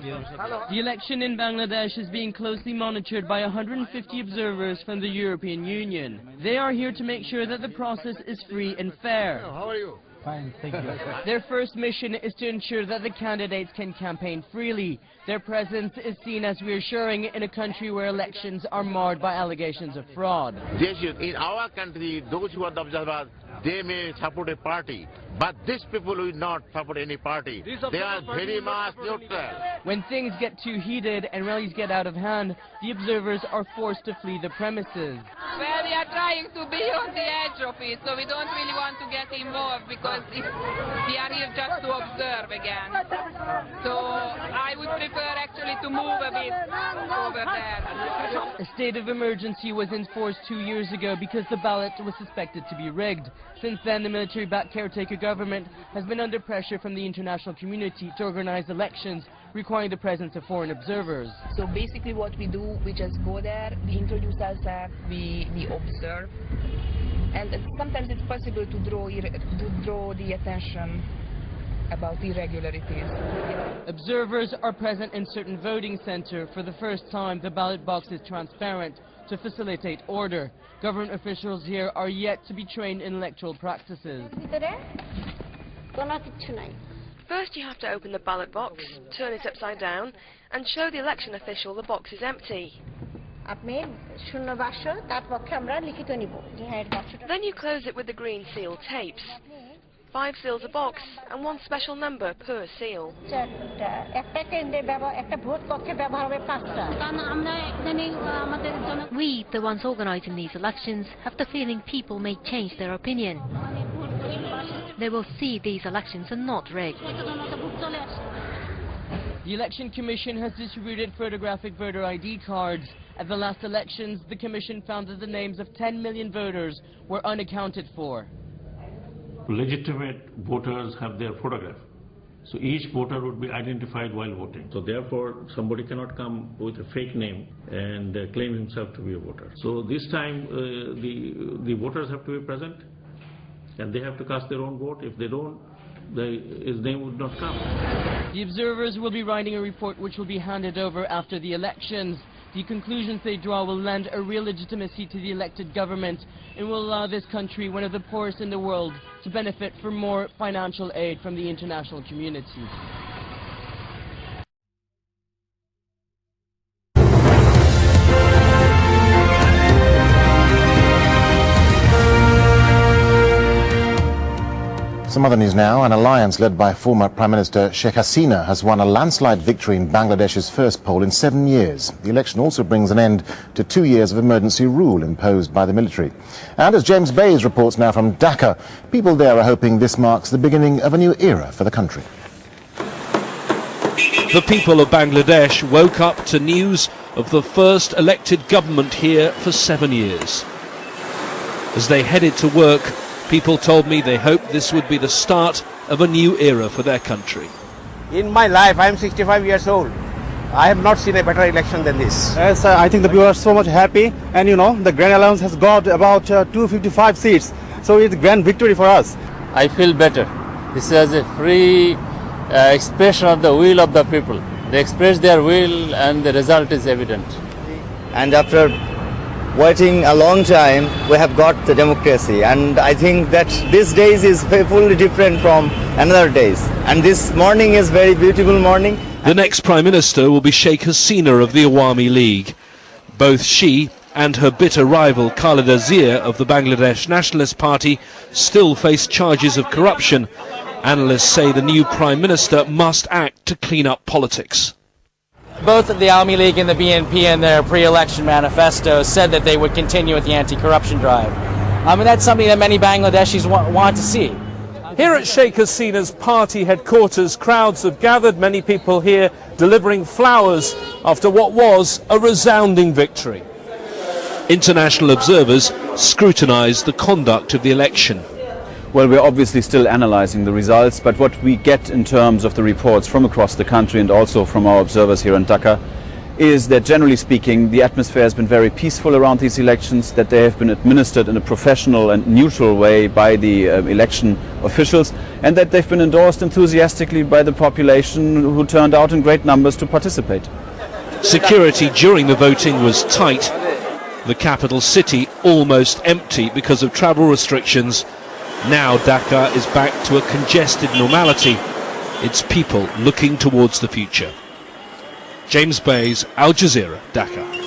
The election in Bangladesh is being closely monitored by 150 observers from the European Union. They are here to make sure that the process is free and fair. How are you? Fine, thank you. Their first mission is to ensure that the candidates can campaign freely. Their presence is seen as reassuring in a country where elections are marred by allegations of fraud. In our country, those who are the observers, they may support a party, but these people will not support any party. They are very much neutral. When things get too heated and rallies get out of hand, the observers are forced to flee the premises. Well, we are trying to be on the edge of it, so we don't really want to get involved because we are here just to observe again. So I would prefer actually to move a bit over there. A state of emergency was enforced 2 years ago because the ballot was suspected to be rigged. Since then, the military-backed caretaker government has been under pressure from the international community to organize elections, requiring the presence of foreign observers. So basically what we do, we just go there, we introduce ourselves, we observe, and sometimes it's possible to draw the attention about irregularities. Observers are present in certain voting centres. For the first time, the ballot box is transparent to facilitate order. Government officials here are yet to be trained in electoral practices. First you have to open the ballot box, turn it upside down and show the election official the box is empty. Then you close it with the green seal tapes. 5 seals a box and 1 special number per seal. We, the ones organising these elections, have the feeling people may change their opinion. They will see these elections are not rigged. The Election Commission has distributed photographic voter ID cards. At the last elections, the Commission found that the names of 10 million voters were unaccounted for. Legitimate voters have their photograph. So each voter would be identified while voting. So therefore, somebody cannot come with a fake name and claim himself to be a voter. So this time, the voters have to be present and they have to cast their own vote. If they don't, his name would not come. The observers will be writing a report which will be handed over after the elections. The conclusions they draw will lend a real legitimacy to the elected government and will allow this country, one of the poorest in the world, to benefit from more financial aid from the international community. Some other news now. An alliance led by former Prime Minister Sheikh Hasina has won a landslide victory in Bangladesh's first poll in 7 years. The election also brings an end to 2 years of emergency rule imposed by the military. And as James Bays reports now from Dhaka, people there are hoping this marks the beginning of a new era for the country. The people of Bangladesh woke up to news of the first elected government here for 7 years. As they headed to work, people told me they hoped this would be the start of a new era for their country. In my life, I am 65 years old. I have not seen a better election than this. Yes, I think the people are so much happy, and you know, the Grand Alliance has got about 255 seats, so it's a grand victory for us. I feel better. This is a free expression of the will of the people. They express their will and the result is evident. And after waiting a long time, we have got the democracy, and I think that these days is fully different from another days, and this morning is very beautiful morning. The next Prime Minister will be Sheikh Hasina of the Awami League. Both she and her bitter rival Khaleda Zia of the Bangladesh Nationalist Party still face charges of corruption. Analysts say the new Prime Minister must act to clean up politics. Both the Awami League and the BNP in their pre-election manifesto said that they would continue with the anti-corruption drive. I mean, that's something that many Bangladeshis want to see. Here at Sheikh Hasina's party headquarters, crowds have gathered, many people here delivering flowers after what was a resounding victory. International observers scrutinised the conduct of the election. Well, we're obviously still analysing the results, but what we get in terms of the reports from across the country and also from our observers here in Dhaka is that generally speaking the atmosphere has been very peaceful around these elections, that they have been administered in a professional and neutral way by the election officials, and that they've been endorsed enthusiastically by the population who turned out in great numbers to participate. Security during the voting was tight. The capital city almost empty because of travel restrictions. Now Dhaka is back to a congested normality. Its people looking towards the future. James Bays, Al Jazeera, Dhaka.